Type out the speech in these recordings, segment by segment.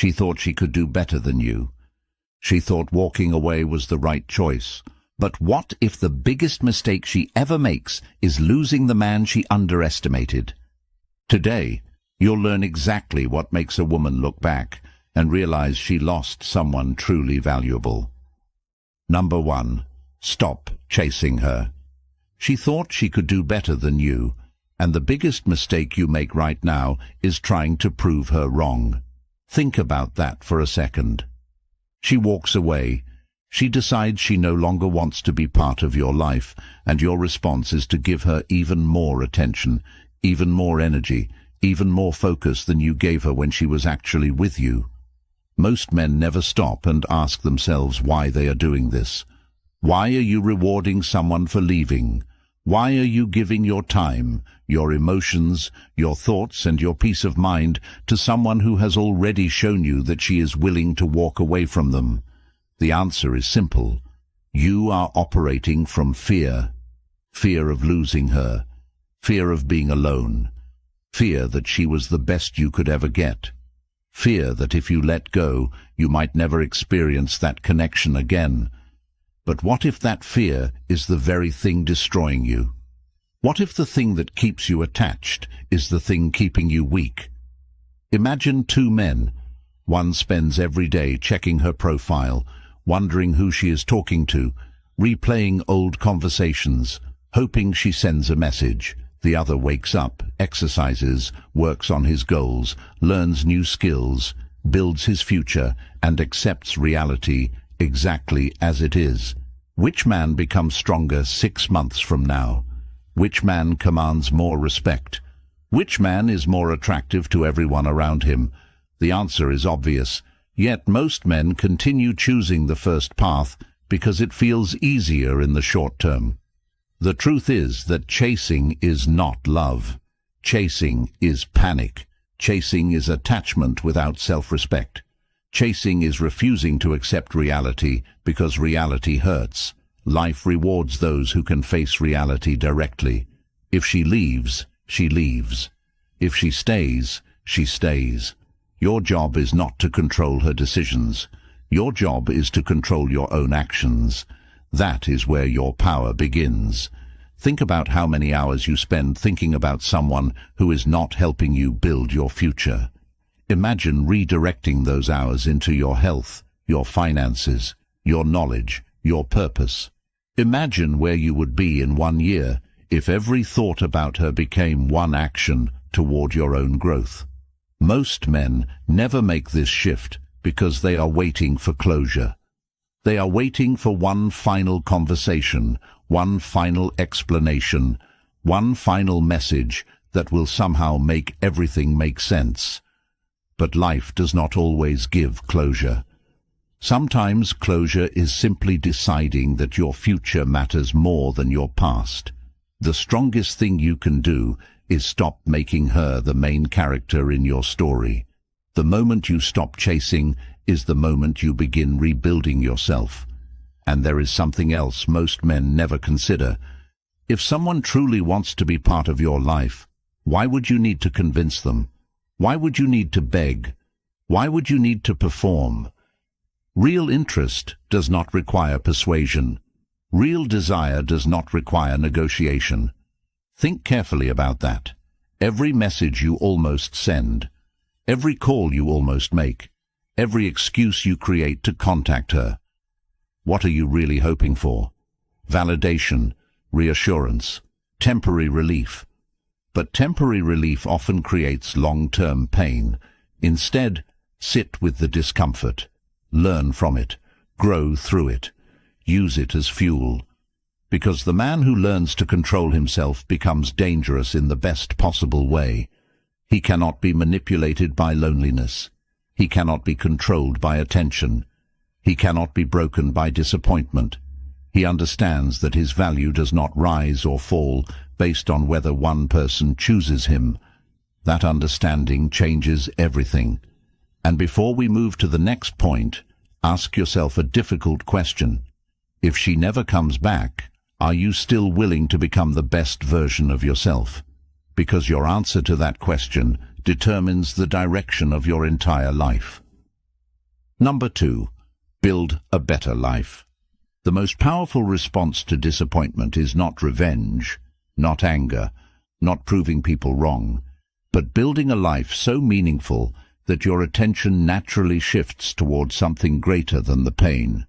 She thought she could do better than you. She thought walking away was the right choice. But what if the biggest mistake she ever makes is losing the man she underestimated? Today, you'll learn exactly what makes a woman look back and realize she lost someone truly valuable. Number 1. Stop chasing her. She thought she could do better than you, and the biggest mistake you make right now is trying to prove her wrong. Think about that for a second. She walks away. She decides she no longer wants to be part of your life, and your response is to give her even more attention, even more energy, even more focus than you gave her when she was actually with you. Most men never stop and ask themselves why they are doing this. Why are you rewarding someone for leaving? Why are you giving your time, your emotions, your thoughts and your peace of mind to someone who has already shown you that she is willing to walk away from them? The answer is simple. You are operating from fear. Fear of losing her. Fear of being alone. Fear that she was the best you could ever get. Fear that if you let go, you might never experience that connection again. But what if that fear is the very thing destroying you? What if the thing that keeps you attached is the thing keeping you weak? Imagine 2 men. One spends every day checking her profile, wondering who she is talking to, replaying old conversations, hoping she sends a message. The other wakes up, exercises, works on his goals, learns new skills, builds his future, and accepts reality exactly as it is. Which man becomes stronger 6 months from now? Which man commands more respect? Which man is more attractive to everyone around him? The answer is obvious, yet most men continue choosing the first path because it feels easier in the short term. The truth is that chasing is not love. Chasing is panic. Chasing is attachment without self-respect. Chasing is refusing to accept reality because reality hurts. Life rewards those who can face reality directly. If she leaves, she leaves. If she stays, she stays. Your job is not to control her decisions. Your job is to control your own actions. That is where your power begins. Think about how many hours you spend thinking about someone who is not helping you build your future. Imagine redirecting those hours into your health, your finances, your knowledge, your purpose. Imagine where you would be in 1 year if every thought about her became one action toward your own growth. Most men never make this shift because they are waiting for closure. They are waiting for one final conversation, one final explanation, one final message that will somehow make everything make sense. But life does not always give closure. Sometimes closure is simply deciding that your future matters more than your past. The strongest thing you can do is stop making her the main character in your story. The moment you stop chasing is the moment you begin rebuilding yourself. And there is something else most men never consider. If someone truly wants to be part of your life, why would you need to convince them? Why would you need to beg? Why would you need to perform? Real interest does not require persuasion. Real desire does not require negotiation. Think carefully about that. Every message you almost send, every call you almost make, every excuse you create to contact her. What are you really hoping for? Validation, reassurance, temporary relief. But temporary relief often creates long-term pain. Instead, sit with the discomfort. Learn from it. Grow through it. Use it as fuel. Because the man who learns to control himself becomes dangerous in the best possible way. He cannot be manipulated by loneliness. He cannot be controlled by attention. He cannot be broken by disappointment. He understands that his value does not rise or fall based on whether one person chooses him. That understanding changes everything. And before we move to the next point, ask yourself a difficult question. If she never comes back, are you still willing to become the best version of yourself? Because your answer to that question determines the direction of your entire life. Number 2. Build a better life. The most powerful response to disappointment is not revenge, not anger, not proving people wrong, but building a life so meaningful that your attention naturally shifts toward something greater than the pain.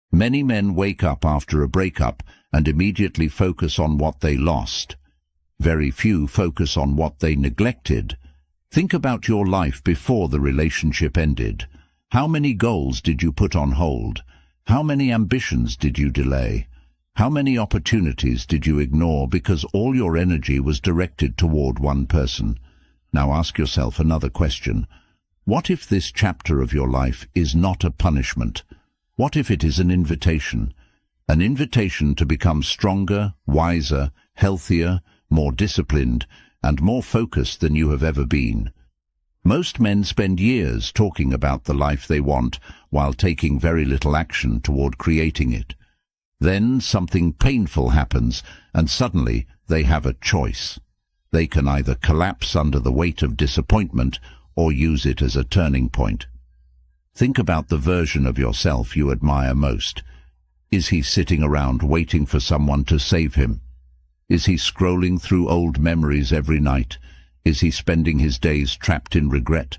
Many men wake up after a breakup and immediately focus on what they lost. Very few focus on what they neglected. Think about your life before the relationship ended. How many goals did you put on hold? How many ambitions did you delay? How many opportunities did you ignore because all your energy was directed toward one person? Now ask yourself another question. What if this chapter of your life is not a punishment? What if it is an invitation? An invitation to become stronger, wiser, healthier, more disciplined, and more focused than you have ever been. Most men spend years talking about the life they want while taking very little action toward creating it. Then something painful happens, and suddenly they have a choice. They can either collapse under the weight of disappointment or use it as a turning point. Think about the version of yourself you admire most. Is he sitting around waiting for someone to save him? Is he scrolling through old memories every night? Is he spending his days trapped in regret?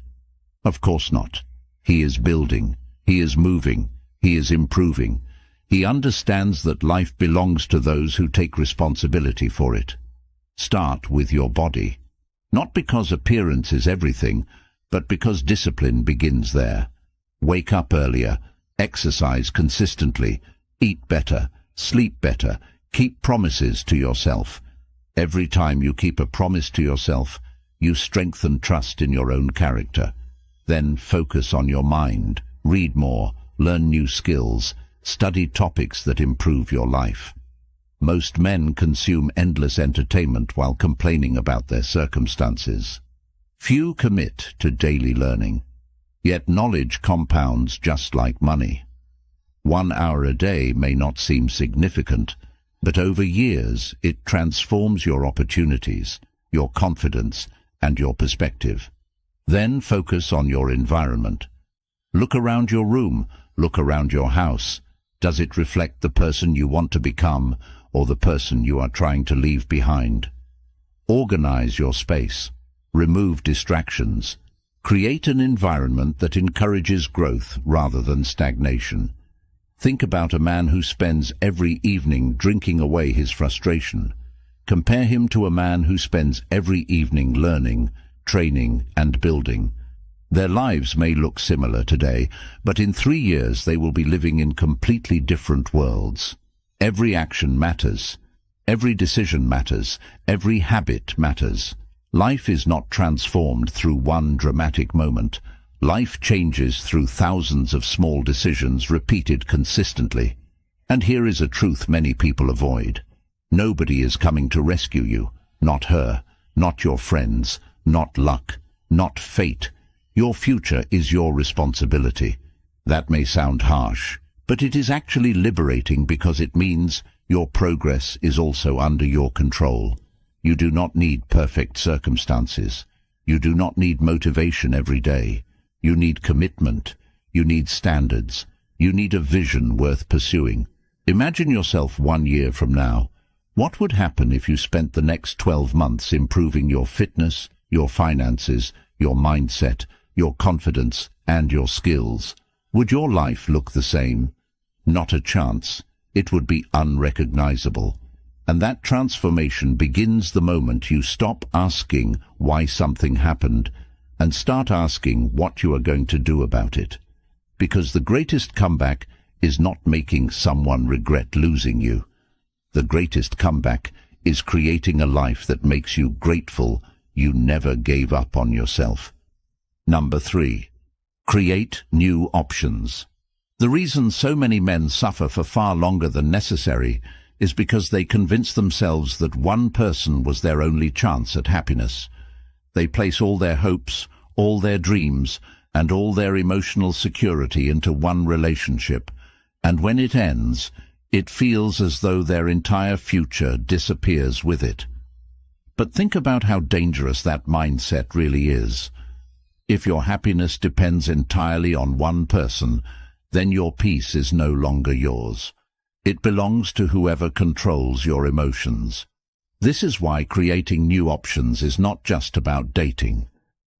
Of course not. He is building. He is moving. He is improving. He understands that life belongs to those who take responsibility for it. Start with your body. Not because appearance is everything, but because discipline begins there. Wake up earlier, exercise consistently, eat better, sleep better, keep promises to yourself. Every time you keep a promise to yourself, you strengthen trust in your own character. Then focus on your mind, read more, learn new skills, study topics that improve your life. Most men consume endless entertainment while complaining about their circumstances. Few commit to daily learning. Yet knowledge compounds just like money. 1 hour a day may not seem significant, but over years it transforms your opportunities, your confidence, and your perspective. Then focus on your environment. Look around your room, look around your house. Does it reflect the person you want to become or the person you are trying to leave behind? Organize your space. Remove distractions. Create an environment that encourages growth rather than stagnation. Think about a man who spends every evening drinking away his frustration. Compare him to a man who spends every evening learning, training, and building. Their lives may look similar today, but in 3 years they will be living in completely different worlds. Every action matters. Every decision matters. Every habit matters. Life is not transformed through one dramatic moment. Life changes through thousands of small decisions repeated consistently. And here is a truth many people avoid. Nobody is coming to rescue you. Not her, not your friends, not luck, not fate. Your future is your responsibility. That may sound harsh, but it is actually liberating because it means your progress is also under your control. You do not need perfect circumstances. You do not need motivation every day. You need commitment. You need standards. You need a vision worth pursuing. Imagine yourself 1 year from now. What would happen if you spent the next 12 months improving your fitness, your finances, your mindset, your confidence, and your skills? Would your life look the same? Not a chance. It would be unrecognizable. And that transformation begins the moment you stop asking why something happened and start asking what you are going to do about it. Because the greatest comeback is not making someone regret losing you. The greatest comeback is creating a life that makes you grateful you never gave up on yourself. Number 3. Create new options. The reason so many men suffer for far longer than necessary is because they convince themselves that one person was their only chance at happiness. They place all their hopes, all their dreams, and all their emotional security into one relationship, and when it ends, it feels as though their entire future disappears with it. But think about how dangerous that mindset really is. If your happiness depends entirely on one person, then your peace is no longer yours. It belongs to whoever controls your emotions. This is why creating new options is not just about dating.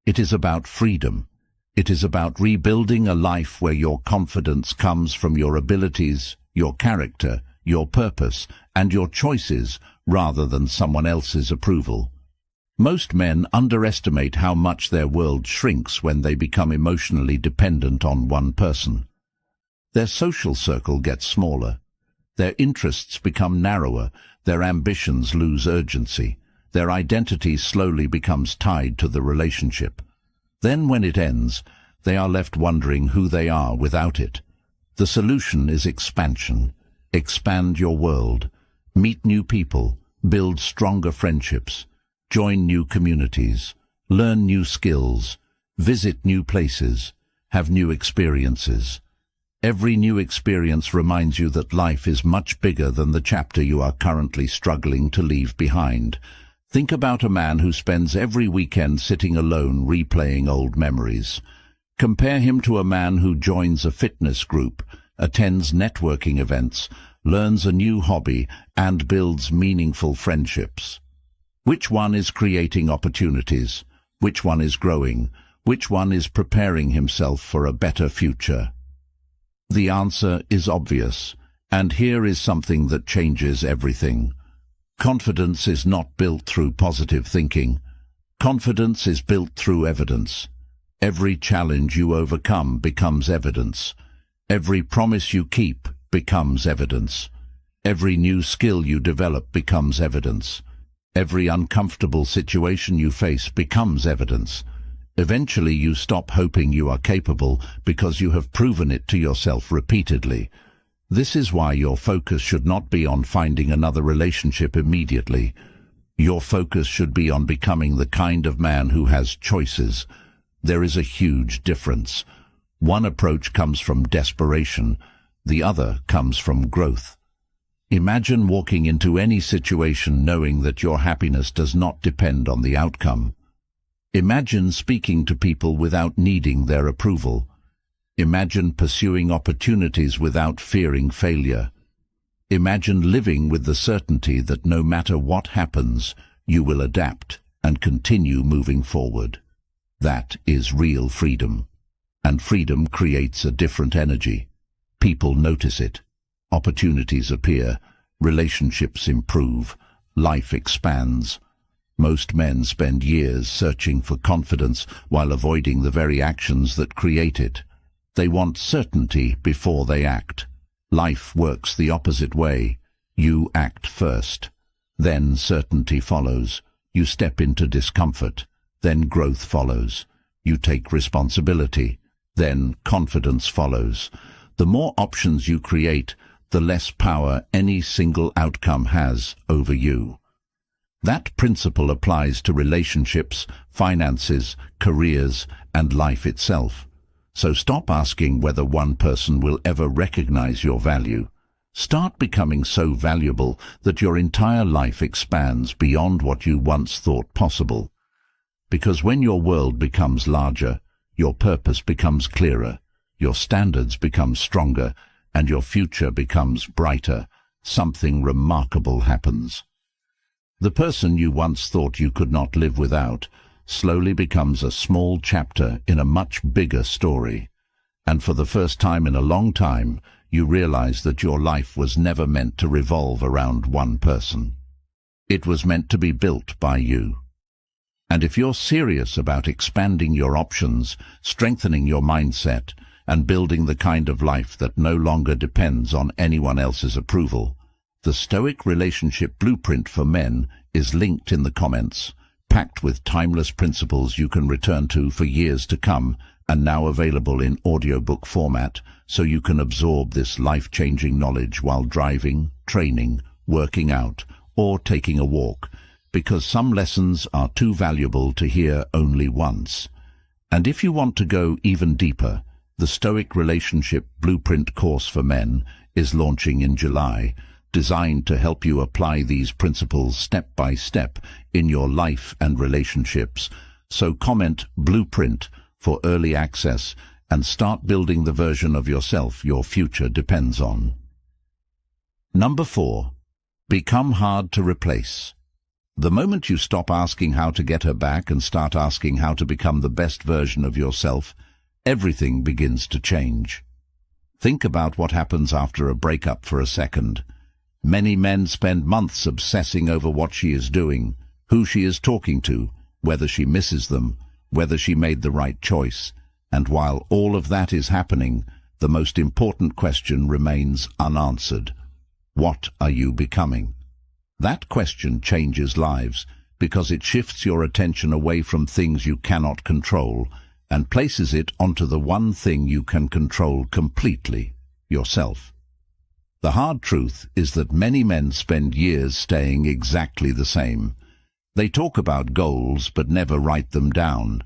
It is about freedom. It is about rebuilding a life where your confidence comes from your abilities, your character, your purpose, and your choices rather than someone else's approval. Most men underestimate how much their world shrinks when they become emotionally dependent on one person. Their social circle gets smaller. Their interests become narrower, their ambitions lose urgency, their identity slowly becomes tied to the relationship. Then when it ends, they are left wondering who they are without it. The solution is expansion. Expand your world. Meet new people. Build stronger friendships. Join new communities. Learn new skills. Visit new places. Have new experiences. Every new experience reminds you that life is much bigger than the chapter you are currently struggling to leave behind. Think about a man who spends every weekend sitting alone replaying old memories. Compare him to a man who joins a fitness group, attends networking events, learns a new hobby, and builds meaningful friendships. Which one is creating opportunities? Which one is growing? Which one is preparing himself for a better future? The answer is obvious, and here is something that changes everything. Confidence is not built through positive thinking. Confidence is built through evidence. Every challenge you overcome becomes evidence. Every promise you keep becomes evidence. Every new skill you develop becomes evidence. Every uncomfortable situation you face becomes evidence. Eventually you stop hoping you are capable because you have proven it to yourself repeatedly. This is why your focus should not be on finding another relationship immediately. Your focus should be on becoming the kind of man who has choices. There is a huge difference. One approach comes from desperation, the other comes from growth. Imagine walking into any situation knowing that your happiness does not depend on the outcome. Imagine speaking to people without needing their approval. Imagine pursuing opportunities without fearing failure. Imagine living with the certainty that no matter what happens, you will adapt and continue moving forward. That is real freedom. And freedom creates a different energy. People notice it. Opportunities appear. Relationships improve. Life expands. Most men spend years searching for confidence while avoiding the very actions that create it. They want certainty before they act. Life works the opposite way. You act first. Then certainty follows. You step into discomfort. Then growth follows. You take responsibility. Then confidence follows. The more options you create, the less power any single outcome has over you. That principle applies to relationships, finances, careers, and life itself. So stop asking whether one person will ever recognize your value. Start becoming so valuable that your entire life expands beyond what you once thought possible. Because when your world becomes larger, your purpose becomes clearer, your standards become stronger, and your future becomes brighter, something remarkable happens. The person you once thought you could not live without slowly becomes a small chapter in a much bigger story. And for the first time in a long time, you realize that your life was never meant to revolve around one person. It was meant to be built by you. And if you're serious about expanding your options, strengthening your mindset, and building the kind of life that no longer depends on anyone else's approval, the Stoic Relationship Blueprint for Men is linked in the comments, packed with timeless principles you can return to for years to come, and now available in audiobook format, so you can absorb this life-changing knowledge while driving, training, working out, or taking a walk, because some lessons are too valuable to hear only once. And if you want to go even deeper, the Stoic Relationship Blueprint course for men is launching in July, designed to help you apply these principles step by step in your life and relationships. So comment Blueprint for early access, and start building the version of yourself your future depends on. Number 4. Become hard to replace. The moment you stop asking how to get her back and start asking how to become the best version of yourself, everything begins to change. Think about what happens after a breakup for a second. Many men spend months obsessing over what she is doing, who she is talking to, whether she misses them, whether she made the right choice. And while all of that is happening, the most important question remains unanswered. What are you becoming? That question changes lives because it shifts your attention away from things you cannot control and places it onto the one thing you can control completely, yourself. The hard truth is that many men spend years staying exactly the same. They talk about goals but never write them down.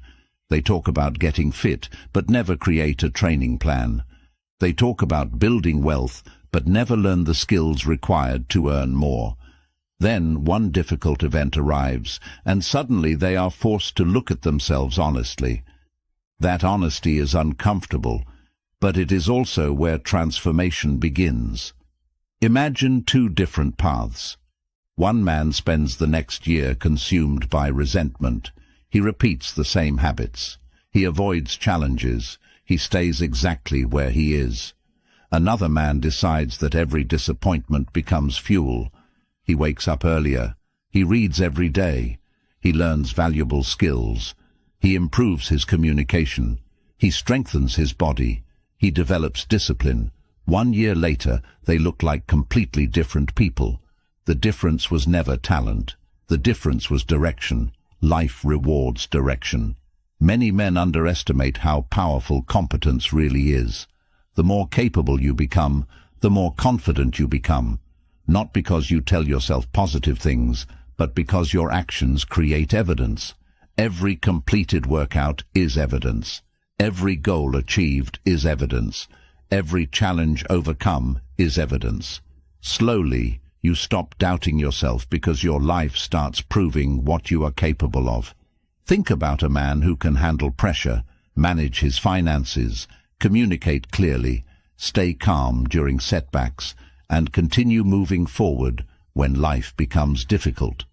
They talk about getting fit but never create a training plan. They talk about building wealth but never learn the skills required to earn more. Then one difficult event arrives, and suddenly they are forced to look at themselves honestly. That honesty is uncomfortable, but it is also where transformation begins. Imagine 2 different paths. One man spends the next year consumed by resentment. He repeats the same habits. He avoids challenges. He stays exactly where he is. Another man decides that every disappointment becomes fuel. He wakes up earlier. He reads every day. He learns valuable skills. He improves his communication. He strengthens his body. He develops discipline. 1 year later, they look like completely different people. The difference was never talent. The difference was direction. Life rewards direction. Many men underestimate how powerful competence really is. The more capable you become, the more confident you become. Not because you tell yourself positive things, but because your actions create evidence. Every completed workout is evidence. Every goal achieved is evidence. Every challenge overcome is evidence. Slowly, you stop doubting yourself because your life starts proving what you are capable of. Think about a man who can handle pressure, manage his finances, communicate clearly, stay calm during setbacks, and continue moving forward when life becomes difficult.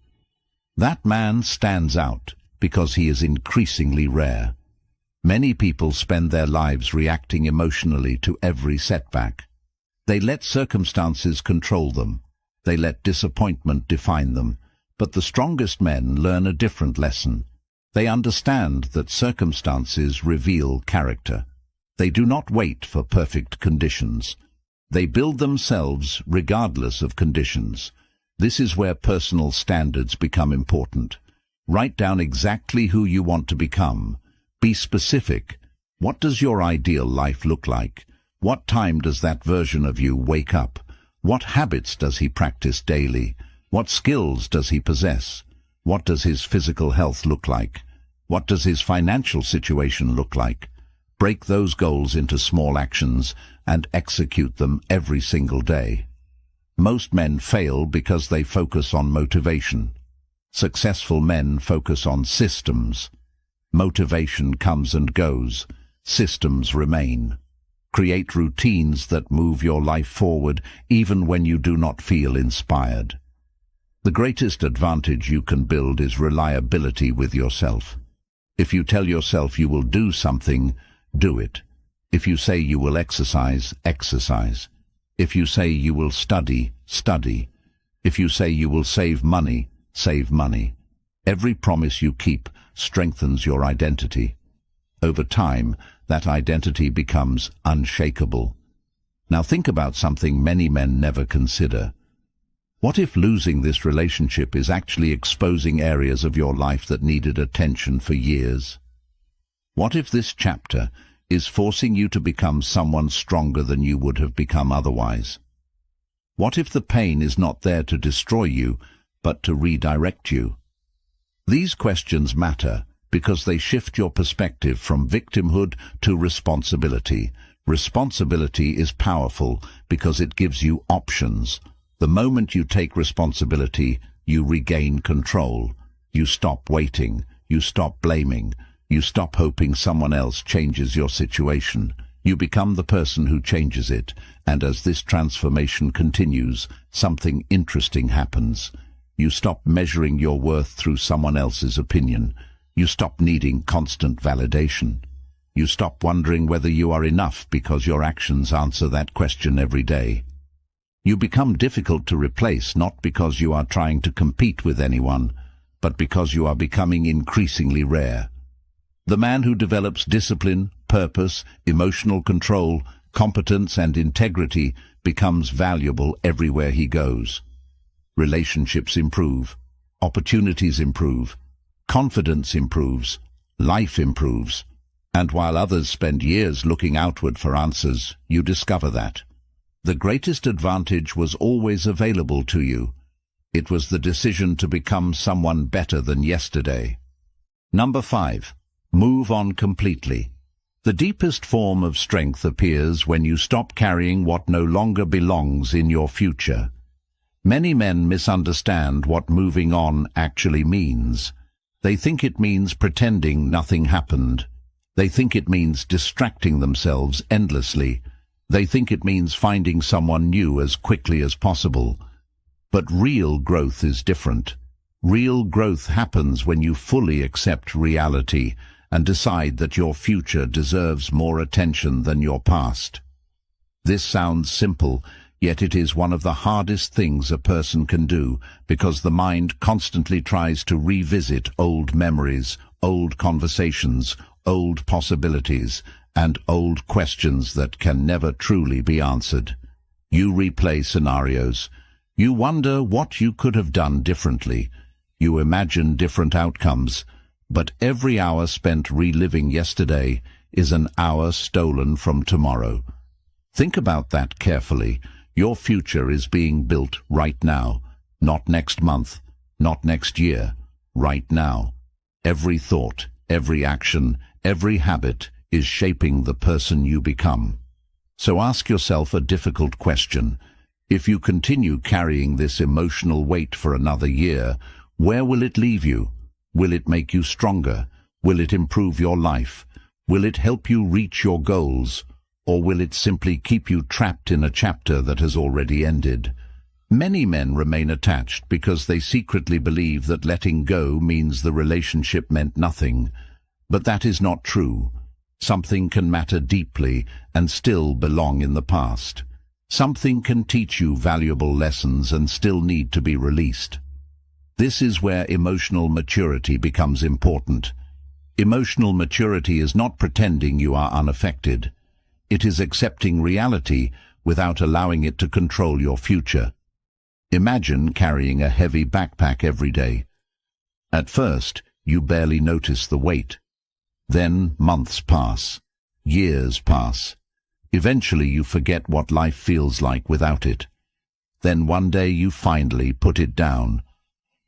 That man stands out because he is increasingly rare. Many people spend their lives reacting emotionally to every setback. They let circumstances control them. They let disappointment define them. But the strongest men learn a different lesson. They understand that circumstances reveal character. They do not wait for perfect conditions. They build themselves regardless of conditions. This is where personal standards become important. Write down exactly who you want to become. Be specific. What does your ideal life look like? What time does that version of you wake up? What habits does he practice daily? What skills does he possess? What does his physical health look like? What does his financial situation look like? Break those goals into small actions and execute them every single day. Most men fail because they focus on motivation. Successful men focus on systems. Motivation comes and goes. Systems remain. Create routines that move your life forward even when you do not feel inspired. The greatest advantage you can build is reliability with yourself. If you tell yourself you will do something, do it. If you say you will exercise, exercise. If you say you will study, study. If you say you will save money, save money. Every promise you keep strengthens your identity. Over time, that identity becomes unshakable. Now think about something many men never consider. What if losing this relationship is actually exposing areas of your life that needed attention for years? What if this chapter is forcing you to become someone stronger than you would have become otherwise? What if the pain is not there to destroy you, but to redirect you? These questions matter because they shift your perspective from victimhood to responsibility. Responsibility is powerful because it gives you options. The moment you take responsibility, you regain control. You stop waiting. You stop blaming. You stop hoping someone else changes your situation. You become the person who changes it, and as this transformation continues, something interesting happens. You stop measuring your worth through someone else's opinion. You stop needing constant validation. You stop wondering whether you are enough because your actions answer that question every day. You become difficult to replace not because you are trying to compete with anyone, but because you are becoming increasingly rare. The man who develops discipline, purpose, emotional control, competence and integrity becomes valuable everywhere he goes. Relationships improve, opportunities improve, confidence improves, life improves. And while others spend years looking outward for answers, you discover that the greatest advantage was always available to you. It was the decision to become someone better than yesterday. Number 5. Move on completely. The deepest form of strength appears when you stop carrying what no longer belongs in your future. Many men misunderstand what moving on actually means. They think it means pretending nothing happened. They think it means distracting themselves endlessly. They think it means finding someone new as quickly as possible. But real growth is different. Real growth happens when you fully accept reality and decide that your future deserves more attention than your past. This sounds simple, yet it is one of the hardest things a person can do, because the mind constantly tries to revisit old memories, old conversations, old possibilities, and old questions that can never truly be answered. You replay scenarios. You wonder what you could have done differently. You imagine different outcomes. But every hour spent reliving yesterday is an hour stolen from tomorrow. Think about that carefully. Your future is being built right now, not next month, not next year, right now. Every thought, every action, every habit is shaping the person you become. So ask yourself a difficult question. If you continue carrying this emotional weight for another year, where will it leave you? Will it make you stronger? Will it improve your life? Will it help you reach your goals? Or will it simply keep you trapped in a chapter that has already ended? Many men remain attached because they secretly believe that letting go means the relationship meant nothing. But that is not true. Something can matter deeply and still belong in the past. Something can teach you valuable lessons and still need to be released. This is where emotional maturity becomes important. Emotional maturity is not pretending you are unaffected. It is accepting reality without allowing it to control your future. Imagine carrying a heavy backpack every day. At first, you barely notice the weight. Then months pass. Years pass. Eventually you forget what life feels like without it. Then one day you finally put it down.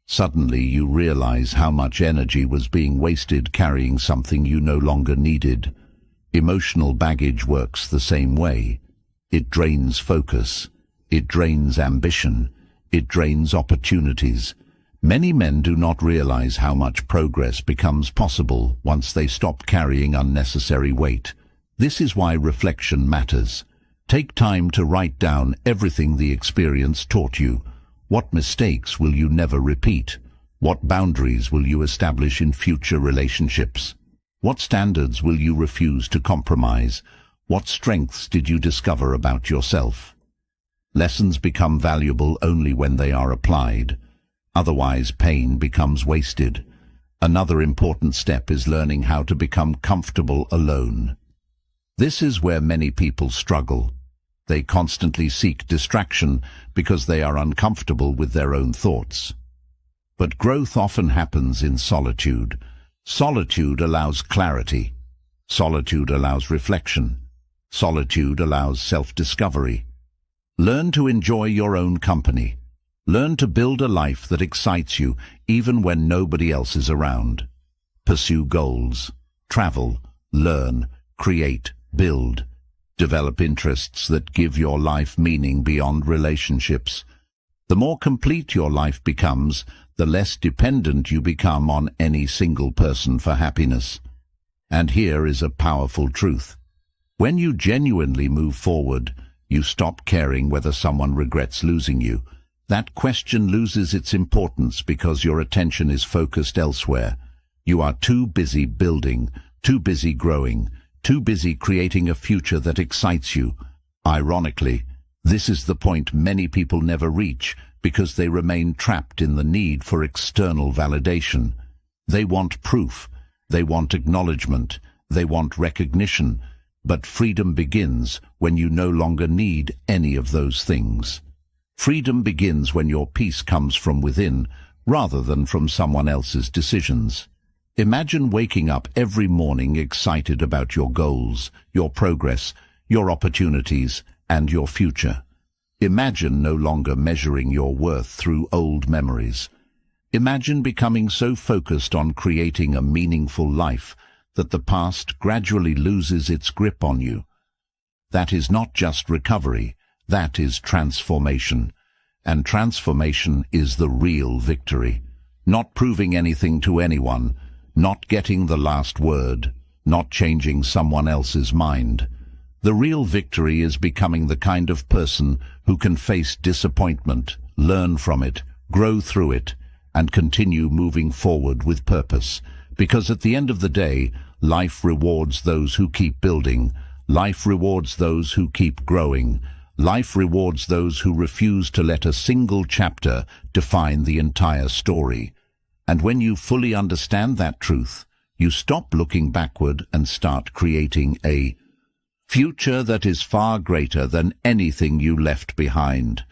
Suddenly you realize how much energy was being wasted carrying something you no longer needed. Emotional baggage works the same way. It drains focus. It drains ambition. It drains opportunities. Many men do not realize how much progress becomes possible once they stop carrying unnecessary weight. This is why reflection matters. Take time to write down everything the experience taught you. What mistakes will you never repeat? What boundaries will you establish in future relationships? What standards will you refuse to compromise? What strengths did you discover about yourself? Lessons become valuable only when they are applied. Otherwise, pain becomes wasted. Another important step is learning how to become comfortable alone. This is where many people struggle. They constantly seek distraction because they are uncomfortable with their own thoughts. But growth often happens in solitude. Solitude allows clarity. Solitude allows reflection. Solitude allows self-discovery. Learn to enjoy your own company. Learn to build a life that excites you even when nobody else is around. Pursue goals. Travel. Learn. Create. Build. Develop interests that give your life meaning beyond relationships. The more complete your life becomes, the less dependent you become on any single person for happiness. And here is a powerful truth. When you genuinely move forward, you stop caring whether someone regrets losing you. That question loses its importance because your attention is focused elsewhere. You are too busy building, too busy growing, too busy creating a future that excites you. Ironically, this is the point many people never reach because they remain trapped in the need for external validation. They want proof, they want acknowledgement, they want recognition, but freedom begins when you no longer need any of those things. Freedom begins when your peace comes from within, rather than from someone else's decisions. Imagine waking up every morning excited about your goals, your progress, your opportunities, and your future. Imagine no longer measuring your worth through old memories. Imagine becoming so focused on creating a meaningful life that the past gradually loses its grip on you. That is not just recovery, that is transformation. And transformation is the real victory. Not proving anything to anyone, not getting the last word, not changing someone else's mind. The real victory is becoming the kind of person who can face disappointment, learn from it, grow through it, and continue moving forward with purpose. Because at the end of the day, life rewards those who keep building, life rewards those who keep growing, life rewards those who refuse to let a single chapter define the entire story. And when you fully understand that truth, you stop looking backward and start creating a future that is far greater than anything you left behind.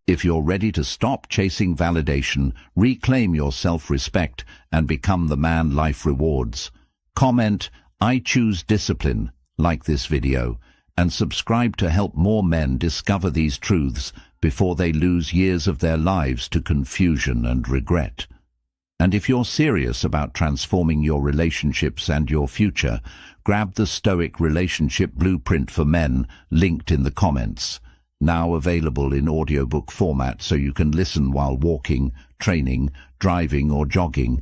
If you're ready to stop chasing validation, reclaim your self-respect, and become the man life rewards, comment, "I choose discipline," like this video, and subscribe to help more men discover these truths before they lose years of their lives to confusion and regret. And if you're serious about transforming your relationships and your future, grab the Stoic Relationship Blueprint for Men, linked in the comments. Now available in audiobook format so you can listen while walking, training, driving or jogging.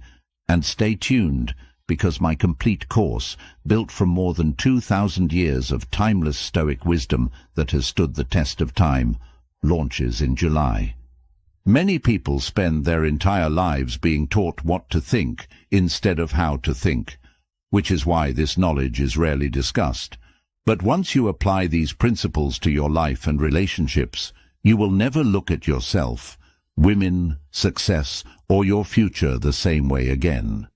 And stay tuned, because my complete course, built from more than 2,000 years of timeless Stoic wisdom that has stood the test of time, launches in July. Many people spend their entire lives being taught what to think instead of how to think, which is why this knowledge is rarely discussed. But once you apply these principles to your life and relationships, you will never look at yourself, women, success, or your future the same way again.